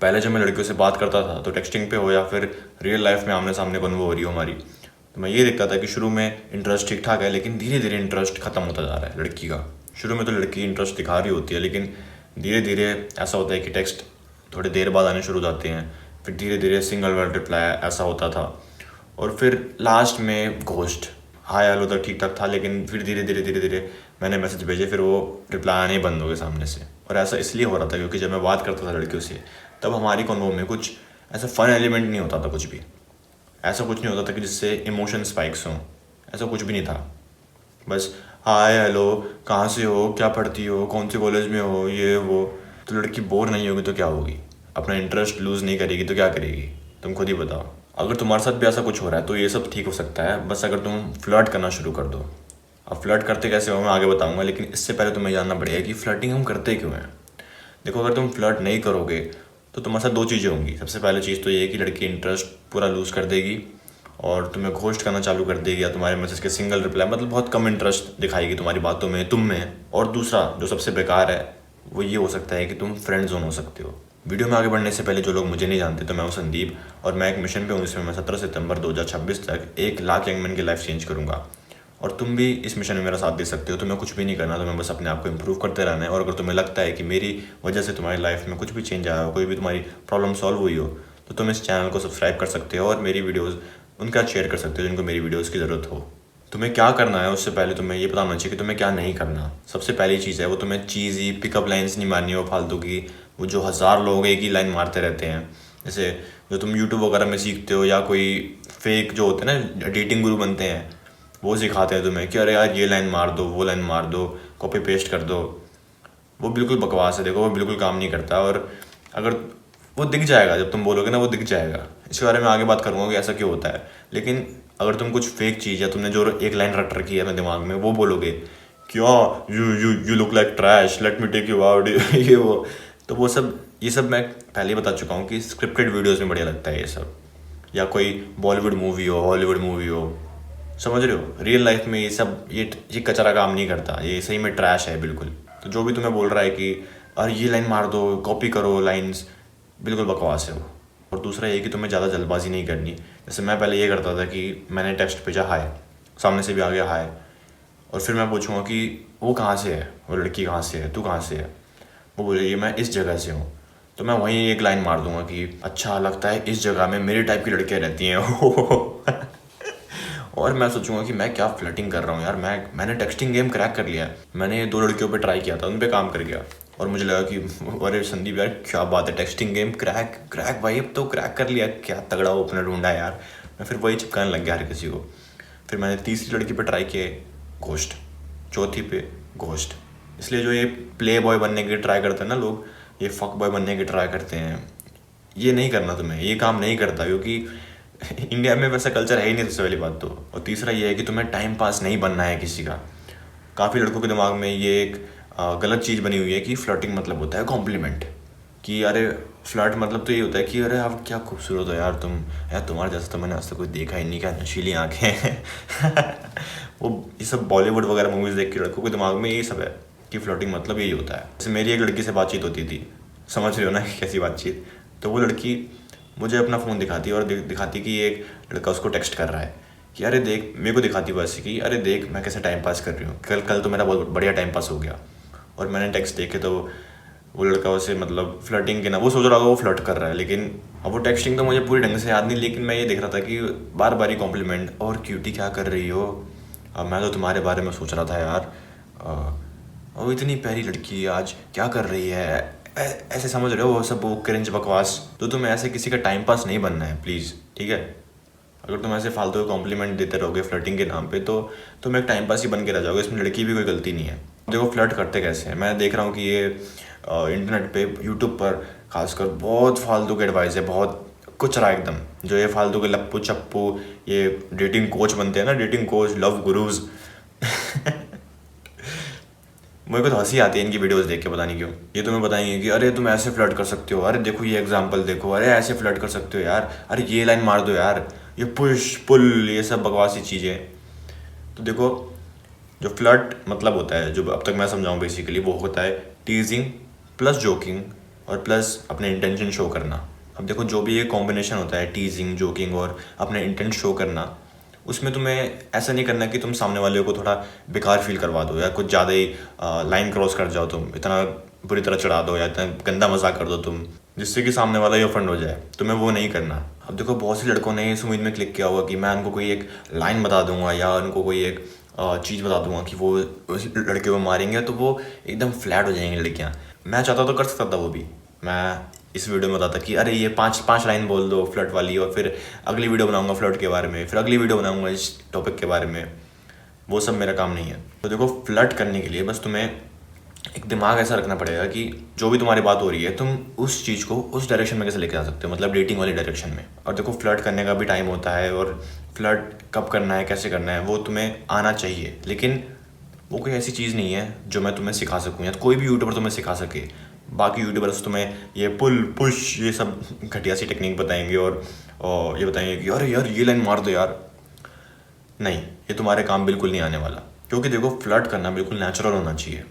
पहले जब मैं लड़कियों से बात करता था तो टेक्सटिंग पे हो या फिर रियल लाइफ में आमने सामने कन्वर्सेशन हो रही हो हमारी, तो मैं ये देखता था कि शुरू में इंटरेस्ट ठीक ठाक है, लेकिन धीरे धीरे इंटरेस्ट खत्म होता जा रहा है लड़की का। शुरू में तो लड़की इंटरेस्ट दिखा रही होती है, लेकिन धीरे धीरे ऐसा होता है कि टेक्स्ट थोड़ी देर बाद आने शुरू हो जाते हैं, फिर धीरे धीरे सिंगल वर्ड रिप्लाई ऐसा होता था, और फिर लास्ट में घोस्ट। हाय हेलो तो ठीक ठाक था, लेकिन फिर धीरे धीरे धीरे धीरे मैंने मैसेज भेजे, फिर वो रिप्लाई आने ही बंद हो गए सामने से। और ऐसा इसलिए हो रहा था क्योंकि जब मैं बात करता था लड़कियों से, तब हमारी कॉन्वो में कुछ ऐसा फन एलिमेंट नहीं होता था, कुछ भी ऐसा कुछ नहीं होता था कि जिससे इमोशन स्पाइक्स हों, ऐसा कुछ भी नहीं था। बस हाय हेलो, कहाँ से हो, क्या पढ़ती हो, कौन से कॉलेज में हो, ये वो। तो लड़की बोर नहीं होगी तो क्या होगी, अपना इंटरेस्ट लूज़ नहीं करेगी तो क्या करेगी, तुम खुद ही बताओ। अगर तुम्हारे साथ भी ऐसा कुछ हो रहा है तो ये सब ठीक हो सकता है, बस अगर तुम फ्लर्ट करना शुरू कर दो। अब फ्लर्ट करते कैसे हो मैं आगे बताऊंगा, लेकिन इससे पहले तुम्हें जानना पड़ेगा कि फ्लर्टिंग हम करते क्यों हैं। देखो, अगर तुम फ्लर्ट नहीं करोगे तो तुम्हारे साथ दो चीज़ें होंगी। सबसे पहले चीज़ तो ये है कि लड़की इंटरेस्ट पूरा लूज़ कर देगी और तुम्हें घोस्ट करना चालू कर देगी, या तुम्हारे मैसेज के सिंगल रिप्लाई मतलब बहुत कम इंटरेस्ट दिखाएगी तुम्हारी बातों में, तुम में। और दूसरा जो सबसे बेकार है वो ये हो सकता है कि तुम फ्रेंड जोन हो सकते हो। वीडियो में आगे बढ़ने से पहले जो लोग मुझे नहीं जानते, तो मैं हूँ संदीप, और मैं एक मिशन पे हूँ जिसमें मैं 17 सितंबर 2026 तक 1 लाख यंग मैन की लाइफ चेंज करूँगा। और तुम भी इस मिशन में मेरा साथ दे सकते हो। तुम्हें कुछ भी नहीं करना, तुम्हें बस अपने आप को इम्प्रूव करते रहना है। और अगर तुम्हें लगता है कि मेरी वजह से तुम्हारी लाइफ में कुछ भी चेंज आया हो, कोई भी तुम्हारी प्रॉब्लम सॉल्व हुई हो, तो तुम इस चैनल को सब्सक्राइब कर सकते हो और मेरी वीडियोज़ उनके साथ शेयर कर सकते हो जिनको मेरी वीडियोज़ की ज़रूरत हो। तुम्हें क्या करना है उससे पहले तुम्हें ये पता होना चाहिए कि तुम्हें क्या नहीं करना। सबसे पहली चीज़ है वो तुम्हें चीज़ी पिकअप लाइन्स नहीं मारनी हो फालतू की, वो जो 1000 लोग एक ही लाइन मारते रहते हैं। जैसे जो तुम यूट्यूब वगैरह में सीखते हो, या कोई फेक जो होते हैं ना डेटिंग गुरु बनते हैं, वो सिखाते हैं तुम्हें कि अरे यार ये लाइन मार दो, वो लाइन मार दो, कॉपी पेस्ट कर दो। वो बिल्कुल बकवास है। देखो, वो बिल्कुल काम नहीं करता। और अगर वो दिख जाएगा, जब तुम बोलोगे ना वो दिख जाएगा। इसके बारे में आगे बात करूँगा कि ऐसा क्यों होता है। लेकिन अगर तुम कुछ फेक चीज़ या तुमने जो एक लाइन रट रखी है अपने दिमाग में, वो बोलोगे क्या, you look like trash, let me take you out ये वो, तो वो सब ये सब मैं पहले ही बता चुका हूँ कि स्क्रिप्टेड वीडियोज़ में बढ़िया लगता है ये सब। या कोई बॉलीवुड मूवी हो, हॉलीवुड मूवी हो, समझ रहे हो। रियल लाइफ में ये सब ये कचरा काम नहीं करता, ये सही में ट्रैश है बिल्कुल। तो जो भी तुम्हें बोल रहा है कि अरे ये लाइन मार दो, कॉपी करो लाइंस, बिल्कुल बकवास है वो। और दूसरा ये कि तुम्हें ज़्यादा जल्दबाजी नहीं करनी। जैसे मैं पहले ये करता था कि मैंने टेक्स्ट भेजा हाय, सामने से भी आ गया हाय, और फिर मैं पूछूंगा कि वो कहाँ से है, वो लड़की कहाँ से है, तू कहाँ से है। वो बोलेगी मैं इस जगह से हूँ, तो मैं वहीं एक लाइन मार दूंगा कि अच्छा लगता है इस जगह में मेरी टाइप की लड़कियाँ रहती हैं और मैं सोचूंगा कि मैं क्या फ्लर्टिंग कर रहा हूँ यार, मैंने टेक्सटिंग गेम क्रैक कर लिया है। मैंने 2 लड़कियों पे ट्राई किया था, उन पे काम कर गया, और मुझे लगा कि अरे संदीप यार क्या बात है, टेक्सटिंग गेम क्रैक भाई, अब तो क्रैक कर लिया, क्या तगड़ा ओपनर ढूंढा यार। मैं फिर वही चिपकाने लग गया हर किसी को। फिर मैंने तीसरी लड़की पे ट्राई किया, घोस्ट। चौथी पे घोस्ट। इसलिए जो ये प्ले बॉय बनने की ट्राई करते हैं ना लोग, ये फक बॉय बनने की ट्राई करते हैं, ये नहीं करना तुम्हें, ये काम नहीं करता, क्योंकि इंडिया में वैसा कल्चर है ही नहीं, सबसे पहली बात तो। और तीसरा ये है कि तुम्हें टाइम पास नहीं बनना है किसी का। काफ़ी लड़कों के दिमाग में ये एक गलत चीज़ बनी हुई है कि फ्लर्टिंग मतलब होता है कॉम्प्लीमेंट, कि अरे फ्लर्ट मतलब तो ये होता है कि अरे आप क्या खूबसूरत हो यार तुम, यार तुम्हारे जैसा तो मैंने आज तक कोई देखा ही नहीं, क्या नशीली आँखें हैं वो ये सब बॉलीवुड वगैरह मूवीज़ देख के लड़कों के दिमाग में यही सब है कि फ्लर्टिंग मतलब यही होता है। जैसे मेरी एक लड़की से बातचीत होती थी, समझ रहे हो ना कैसी बातचीत। तो वो लड़की मुझे अपना फ़ोन दिखाती और दिखाती कि एक लड़का उसको टेक्स्ट कर रहा है कि अरे देख, मेरे को दिखाती बस कि अरे देख मैं कैसे टाइम पास कर रही हूँ, कल तो मेरा बहुत बढ़िया टाइम पास हो गया। और मैंने टेक्स्ट देखे तो वो लड़का उसे मतलब फ्लर्टिंग के ना, वो सोच रहा था वो फ्लर्ट कर रहा है, लेकिन अब वो टेक्स्टिंग तो मुझे पूरी ढंग से याद नहीं, लेकिन मैं ये देख रहा था कि बार बार ही कॉम्प्लीमेंट, और क्यूटी क्या कर रही हो, अब मैं तो तुम्हारे बारे में सोच रहा था यार, और इतनी प्यारी लड़की आज क्या कर रही है, ऐसे समझ रहे हो वो सब, वो क्रिंज बकवास। तो तुम्हें ऐसे किसी का टाइम पास नहीं बनना है प्लीज़, ठीक है। अगर तुम ऐसे फालतू कॉम्प्लीमेंट देते रहोगे फ्लर्टिंग के नाम पे, तो तुम एक टाइम पास ही बन के रह जाओगे, इसमें लड़की भी कोई गलती नहीं है। देखो फ्लर्ट करते कैसे हैं, मैं देख रहा हूँ कि ये इंटरनेट पे यूट्यूब पर खासकर बहुत फालतू के एडवाइस है, बहुत कुचरा एकदम, जो ये फालतू के लप्पू चप्पू ये डेटिंग कोच बनते हैं ना, डेटिंग कोच, लव गुरुज मुझे को तो हंसी आती है इनकी वीडियोस देख के, पता नहीं क्यों। ये तुम्हें बताएंगे कि अरे तुम ऐसे फ्लर्ट कर सकते हो, अरे देखो ये एग्जांपल देखो, अरे ऐसे फ्लर्ट कर सकते हो यार, अरे ये लाइन मार दो यार, ये पुश पुल, ये सब बकवासी चीज़ें। तो देखो, जो फ्लर्ट मतलब होता है, जो अब तक मैं समझाऊँ बेसिकली, वो होता है टीजिंग प्लस जोकिंग और प्लस अपने इंटेंशन शो करना। अब देखो जो भी ये कॉम्बिनेशन होता है टीजिंग, जोकिंग और अपने इंटेंट शो करना, उसमें तुम्हें ऐसा नहीं करना कि तुम सामने वाले को थोड़ा बेकार फील करवा दो या कुछ ज़्यादा ही लाइन क्रॉस कर जाओ, तुम इतना बुरी तरह चढ़ा दो या इतना गंदा मजाक कर दो तुम, जिससे कि सामने वाला ही ऑफेंड हो जाए। तुम्हें वो नहीं करना। अब देखो बहुत से लड़कों ने इस उम्मीद में क्लिक किया होगा कि मैं उनको कोई एक लाइन बता दूंगा या उनको कोई एक चीज़ बता दूंगा कि वो उस लड़के को मारेंगे तो वो एकदम फ्लैट हो जाएंगी लड़कियाँ। मैं चाहता तो कर सकता था वो भी, मैं इस वीडियो में बताता कि अरे ये पांच लाइन बोल दो फ्लर्ट वाली, और फिर अगली वीडियो बनाऊंगा फ्लर्ट के बारे में, फिर अगली वीडियो बनाऊंगा इस टॉपिक के बारे में। वो सब मेरा काम नहीं है। तो देखो फ्लर्ट करने के लिए बस तुम्हें एक दिमाग ऐसा रखना पड़ेगा कि जो भी तुम्हारी बात हो रही है तुम उस चीज़ को उस डायरेक्शन में कैसे लेके जा सकते हो, मतलब डेटिंग वाली डायरेक्शन में। और देखो फ्लर्ट करने का भी टाइम होता है और फ्लर्ट कब करना है, कैसे करना है, वो तुम्हें आना चाहिए। लेकिन वो कोई ऐसी चीज़ नहीं है जो मैं तुम्हें सिखा सकूँ या कोई भी यूट्यूबर तुम्हें सिखा सके। बाकी यूट्यूबर्स तुम्हें ये पुल पुश ये सब घटिया सी टेक्निक बताएंगे और ये बताएंगे कि अरे यार ये लाइन मार दो यार। नहीं, ये तुम्हारे काम बिल्कुल नहीं आने वाला, क्योंकि देखो फ्लर्ट करना बिल्कुल नेचुरल होना चाहिए।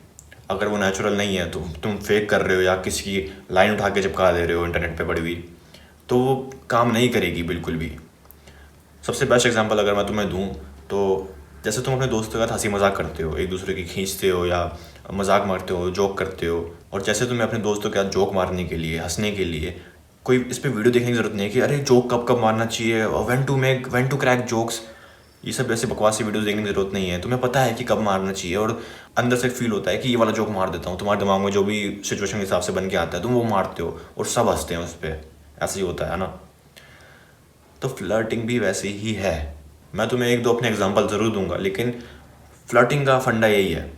अगर वो नेचुरल नहीं है तो तुम फेक कर रहे हो या किसी की लाइन उठा के चिपका दे रहे हो इंटरनेट पे पड़ी हुई, तो वो काम नहीं करेगी बिल्कुल भी। सबसे बेस्ट एग्जांपल अगर मैं तुम्हें दूं तो जैसे तुम अपने दोस्तों के साथ हंसी मजाक करते हो, एक दूसरे की खींचते हो या मजाक मारते हो, जोक करते हो, और जैसे तुम्हें अपने दोस्तों के साथ जोक मारने के लिए, हंसने के लिए कोई इस पर वीडियो देखने की ज़रूरत नहीं है कि अरे जोक कब कब मारना चाहिए और व्हेन टू क्रैक जोक्स, ये सब ऐसे बकवासी वीडियोस देखने की ज़रूरत नहीं है। तुम्हें पता है कि कब मारना चाहिए और अंदर से फील होता है कि ये वाला जोक मार देता हूँ। तुम्हारे दिमाग में जो भी सिचुएशन के हिसाब से बन के आता है तुम वो मारते हो और सब हंसते हैं उस पर। ऐसा ही होता है ना। तो फ्लर्टिंग भी वैसे ही है। मैं तुम्हें एक दो अपने एग्जांपल ज़रूर दूंगा, लेकिन फ्लर्टिंग का फंडा यही है।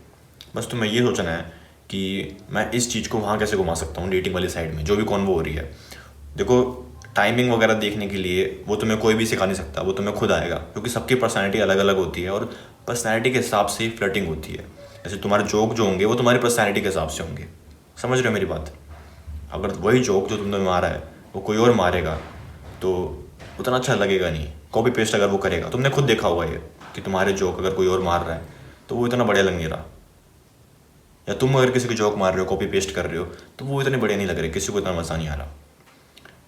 बस तुम्हें ये सोचना है कि मैं इस चीज़ को वहाँ कैसे घुमा सकता हूँ डेटिंग वाली साइड में, जो भी कॉन्वो हो रही है। देखो टाइमिंग वगैरह देखने के लिए वो तुम्हें कोई भी सिखा नहीं सकता, वो तुम्हें खुद आएगा, क्योंकि सबकी पर्सनैलिटी अलग अलग होती है और पर्सनैलिटी के हिसाब से ही फ्लर्टिंग होती है। जैसे तुम्हारे जोक जो होंगे वो तुम्हारी पर्सनैलिटी के हिसाब से होंगे। समझ रहे हो मेरी बात? अगर वही जोक जो तुमने मारा है वो कोई और मारेगा तो उतना अच्छा लगेगा नहीं। कॉपी पेस्ट अगर वो करेगा, तुमने खुद देखा होगा ये कि तुम्हारे जोक अगर कोई और मार रहा है तो वो इतना बढ़िया लग नहीं रहा, या तुम अगर किसी की जोक मार रहे हो, कॉपी पेस्ट कर रहे हो, तो वो इतने बढ़िया नहीं लग रहे, किसी को इतना मज़ा नहीं आ रहा।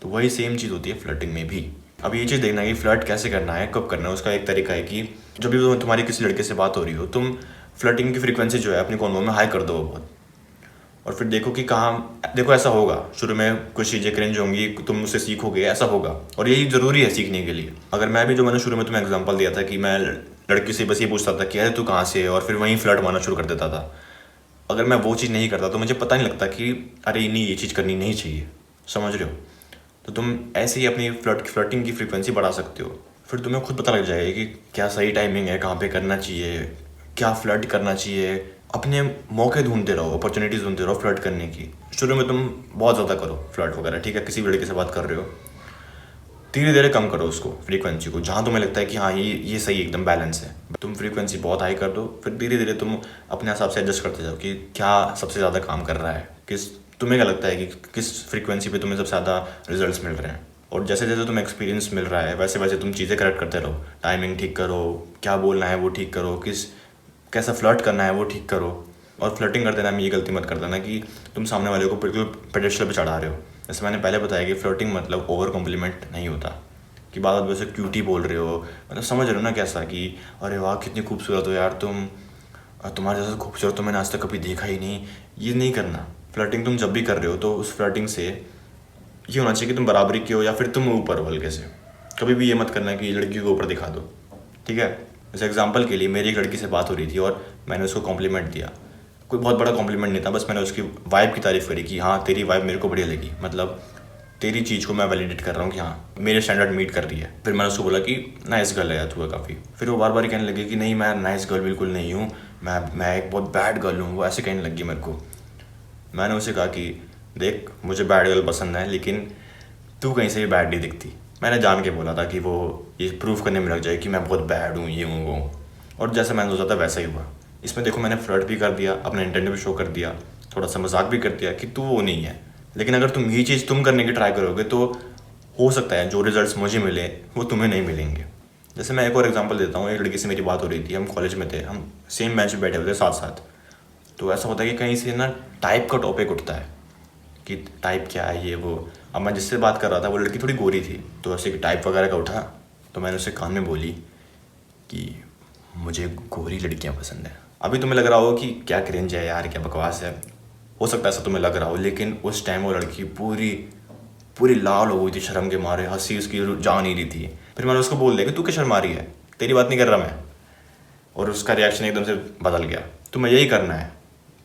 तो वही सेम चीज़ होती है फ्लर्टिंग में भी। अब ये चीज़ देखना है कि फ्लर्ट कैसे करना है, कब करना है। उसका एक तरीका है कि जब भी तुम्हारी किसी लड़के से बात हो रही हो, तुम फ्लर्टिंग की फ्रीक्वेंसी जो है अपनी कॉन्वो में हाई कर दो बहुत, और फिर देखो कि कहाँ, देखो ऐसा होगा शुरू में कुछ चीज़ें क्रिंज होंगी, तुम उससे सीखोगे, ऐसा होगा, और यही ज़रूरी है सीखने के लिए। अगर मैं भी, जो मैंने शुरू में तुम्हें एग्जांपल दिया था कि मैं लड़की से बस ये पूछता था कि अरे तू कहाँ से है, और फिर वहीं फ्लर्ट मारना शुरू कर देता था, अगर मैं वो चीज़ नहीं करता तो मुझे पता नहीं लगता कि अरे नहीं ये चीज़ करनी नहीं चाहिए। समझ रहे हो? तो तुम ऐसे ही अपनी फ्लर्टिंग की फ्रीक्वेंसी बढ़ा सकते हो। फिर तुम्हें खुद पता लग जाएगा कि क्या सही टाइमिंग है, कहाँ पे करना चाहिए, क्या फ्लर्ट करना चाहिए। अपने मौके ढूंढते रहो, अपॉर्चुनिटीज़ ढूंढते रहो फ्लर्ट करने की। शुरू में तुम बहुत ज़्यादा करो फ्लर्ट वगैरह, ठीक है, किसी भी लड़के से बात कर रहे हो, धीरे धीरे कम करो उसको फ्रीक्वेंसी को, जहाँ तुम्हें लगता है कि हाँ ये सही एकदम बैलेंस है। तुम फ्रीक्वेंसी बहुत हाई कर दो, फिर धीरे धीरे तुम अपने हिसाब से एडजस्ट करते जाओ कि क्या सबसे ज़्यादा काम कर रहा है, तुम्हें क्या लगता है कि किस फ्रीक्वेंसी पे तुम्हें सबसे ज़्यादा रिजल्ट्स मिल रहे हैं। और जैसे जैसे तुम्हें एक्सपीरियंस मिल रहा है वैसे वैसे तुम चीज़ें करेक्ट करते रहो। टाइमिंग ठीक करो, क्या बोलना है वो ठीक करो, कैसा फ्लर्ट करना है वो ठीक करो। और फ्लर्टिंग करते टाइम ये गलती मत कर देना कि तुम सामने वाले को बिल्कुल पेडेस्टल पे चढ़ा रहे हो। जैसे मैंने पहले बताया कि फ्लर्टिंग मतलब ओवर कॉम्प्लीमेंट नहीं होता, कि बात बात वैसे क्यूटी बोल रहे हो, मतलब समझ रहे हो ना कैसा कि अरे वाह कितनी खूबसूरत हो यार तुम, तुम्हारे जैसा खूबसूरत तो मैंने आज तक कभी देखा ही नहीं। ये नहीं करना। फ्लर्टिंग तुम जब भी कर रहे हो तो उस फ्लर्टिंग से ये होना चाहिए कि तुम बराबरी के हो या फिर तुम ऊपर हो हल्के से। कभी भी ये मत करना कि लड़की को ऊपर दिखा दो, ठीक है। जैसे एग्जांपल के लिए मेरी एक लड़की से बात हो रही थी और मैंने उसको कॉम्प्लीमेंट दिया। कोई बहुत बड़ा कॉम्प्लीमेंट नहीं था, बस मैंने उसकी वाइब की तारीफ़ करी कि हाँ तेरी वाइब मेरे को बढ़िया लगी, मतलब तेरी चीज़ को मैं वैलिडेट कर रहा हूँ कि हाँ मेरे स्टैंडर्ड मीट कर रही है। फिर मैंने उसको बोला कि नाइस गर्ल है यार तू है काफ़ी। फिर वो बार बार कहने लगी कि नहीं मैं नाइस गर्ल बिल्कुल नहीं हूँ, मैं एक बहुत बैड गर्ल हूँ। वो ऐसे कहने लगी मेरे को। मैंने उसे कहा कि देख मुझे बैड गर्ल पसंद है, लेकिन तू कहीं से भी बैड नहीं दिखती। मैंने जान के बोला था कि वो ये प्रूव करने में लग जाए कि मैं बहुत बैड हूँ, ये हूँ वो, और जैसा मैंने सोचा था वैसा ही हुआ। इसमें देखो मैंने फ्लर्ट भी कर दिया, अपना इंटेंट भी शो कर दिया, थोड़ा सा मजाक भी कर दिया कि तू वो नहीं है। लेकिन अगर तुम ये चीज़ तुम करने की ट्राई करोगे तो हो सकता है जो रिजल्ट्स मुझे मिले वो तुम्हें नहीं मिलेंगे। जैसे मैं एक और एग्जांपल देता हूँ। एक लड़की से मेरी बात हो रही थी, हम कॉलेज में थे, हम सेम बेंच पे बैठे हुए थे साथ साथ। तो ऐसा होता है कि कहीं से ना टाइप का टॉपिक उठता है कि टाइप क्या है ये वो। अब मैं जिससे बात कर रहा था वो लड़की थोड़ी गोरी थी, तो ऐसे कि टाइप वगैरह का उठा, तो मैंने उससे कान में बोली कि मुझे गोरी लड़कियां पसंद है। अभी तुम्हें लग रहा हो कि क्या क्रिंज है यार, क्या बकवास है, हो सकता है ऐसा तुम्हें लग रहा हो, लेकिन उस टाइम वो लड़की पूरी पूरी लाल हो गई थी शर्म के मारे, हंसी उसकी जा नहीं रही थी। फिर मैंने उसको बोल दिया कि तू क्या शर्मा रही है, तेरी बात नहीं कर रहा मैं। और उसका रिएक्शन एकदम से बदल गया। तुम्हें यही करना है,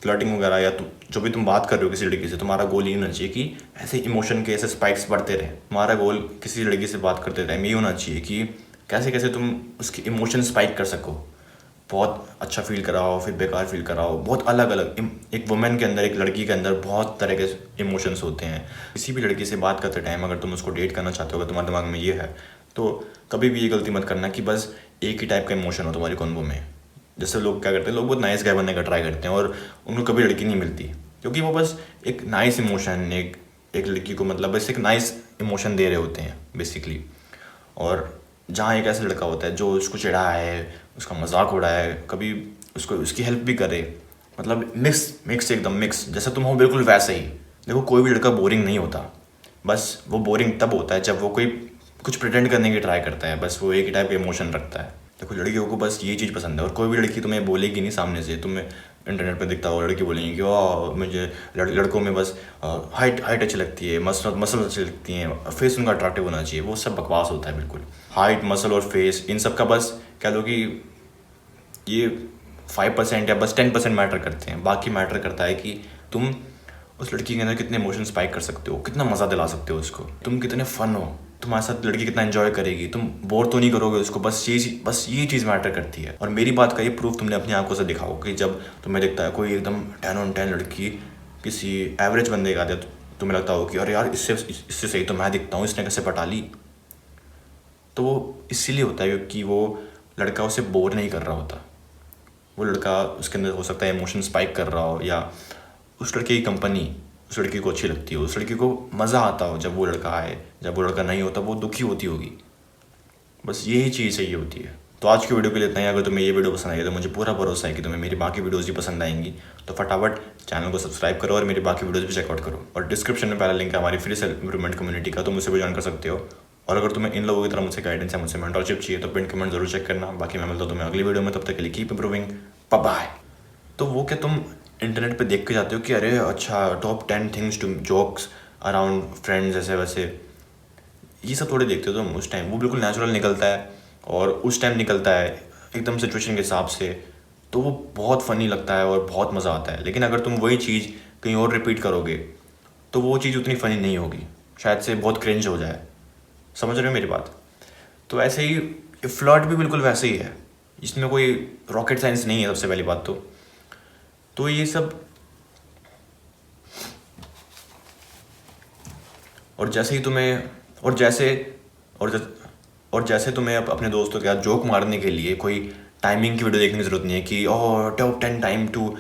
फ्लर्टिंग वगैरह या तुम जो भी तुम बात कर रहे हो किसी लड़की से, तुम्हारा गोल ये होना चाहिए कि ऐसे इमोशन के ऐसे स्पाइक्स बढ़ते रहे। तुम्हारा गोल किसी लड़की से बात करते टाइम ये होना चाहिए कि कैसे कैसे तुम उसके इमोशन स्पाइक कर सको। बहुत अच्छा फील कराओ, फिर बेकार फील कराओ, बहुत अलग अलग। एक वुमेन के अंदर, एक लड़की के अंदर बहुत तरह के इमोशंस होते हैं। किसी भी लड़की से बात करते टाइम अगर तुम उसको डेट करना चाहते हो, अगर तुम्हारे दिमाग में ये है, तो कभी भी ये गलती मत करना कि बस एक ही टाइप का इमोशन हो तुम्हारी कॉन्वो में। जैसे लोग क्या करते हैं, लोग बहुत नाइस गाय बनने का ट्राई करते हैं और उनको कभी लड़की नहीं मिलती, क्योंकि वो बस एक नाइस इमोशन, एक लड़की को मतलब बस एक नाइस इमोशन दे रहे होते हैं बेसिकली। और जहाँ एक ऐसा लड़का होता है जो उसको चिढ़ाए, उसका मजाक उड़ाए, कभी उसको उसकी हेल्प भी करे, मतलब मिक्स मिक्स एकदम मिक्स, जैसे तुम हो बिल्कुल वैसे ही। देखो कोई भी लड़का बोरिंग नहीं होता, बस वो बोरिंग तब होता है जब वो कोई कुछ प्रिटेंड करने की ट्राई करता है, बस वो एक ही टाइप का इमोशन रखता है। देखो लड़कियों को बस ये चीज़ पसंद है, और कोई भी लड़की तुम्हें बोलेगी नहीं सामने से, तुम्हें इंटरनेट पे दिखता हो लड़की बोलेंगी कि वाह मुझे लड़कों में बस हाइट हाइट अच्छी लगती है, मसल अच्छी लगती हैं, फेस उनका अट्रैक्टिव होना चाहिए। वो सब बकवास होता है बिल्कुल। हाइट, मसल और फेस, इन सब का बस कह लो कि ये 5% या बस 10% मैटर करते हैं। बाकी मैटर करता है कि तुम उस लड़की के अंदर कितने इमोशन स्पाइक कर सकते हो, कितना मज़ा दिला सकते हो उसको, तुम कितने फन हो, तुम्हारे साथ लड़की कितना एंजॉय करेगी, तुम बोर तो नहीं करोगे उसको। बस ये चीज़ मैटर करती है। और मेरी बात का ये प्रूफ तुमने अपनी आंखों से दिखाओ कि जब तुम्हें दिखता है कोई एकदम 10 on 10 लड़की किसी एवरेज बंदे का, तो तुम्हें लगता हो कि अरे यार इससे सही तो मैं दिखता हूँ, इसने कैसे पटा ली। तो वो इसीलिए होता है क्योंकि वो लड़का उसे बोर नहीं कर रहा होता। वो लड़का, उसके अंदर हो सकता है इमोशन स्पाइक कर रहा हो, या उस लड़के की कंपनी उस लड़की को अच्छी लगती हो, उस लड़की को मज़ा आता हो जब वो लड़का आए। जब वो लड़का नहीं होता वो दुखी होती होगी। बस यही चीज़ चाहिए होती है। तो आज की वीडियो के लिए इतना ही। अगर तुम्हें ये वीडियो पसंद आई तो मुझे पूरा भरोसा है कि तुम्हें मेरी बाकी वीडियोज़ भी पसंद आएंगी। तो फटाफट चैनल को सब्सक्राइब करो और मेरी बाकी वीडियोज़ भी चेकआउट करो। और डिस्क्रिप्शन में पहला लिंक है हमारी फ्री सेल्फ इम्प्रूवमेंट कम्युनिटी का, तुम उसे भी ज्वाइन कर सकते हो। और अगर तुम्हें इन लोगों की तरह मुझसे गाइडेंस है, मुझसे मेंटरशिप चाहिए, तो पिन कमेंट जरूर चेक करना। बाकी मैं मिलता हूँ तुम्हें अगली वीडियो में, तब तक के लिए कीप इम्प्रूविंग, बाय बाय। तो वो क्या तुम इंटरनेट पे देख के जाते हो कि अरे अच्छा top 10 things to jokes around friends ऐसे वैसे, ये सब थोड़े देखते हो तुम। उस टाइम वो बिल्कुल नेचुरल निकलता है, और उस टाइम निकलता है एकदम सिचुएशन के हिसाब से, तो वो बहुत फ़नी लगता है और बहुत मज़ा आता है। लेकिन अगर तुम वही चीज़ कहीं और रिपीट करोगे तो वो चीज़ उतनी फ़नी नहीं होगी, शायद से बहुत क्रिंज हो जाए। समझ रहे हो मेरी बात? तो ऐसे ही फ्लर्ट भी बिल्कुल वैसे ही है, इसमें कोई रॉकेट साइंस नहीं है सबसे पहली बात तो ये सब। और जैसे ही तुम्हें और जैसे तुम्हें अपने दोस्तों के साथ जोक मारने के लिए कोई टाइमिंग की वीडियो देखने की ज़रूरत नहीं है कि ओह टॉप 10 टाइम टू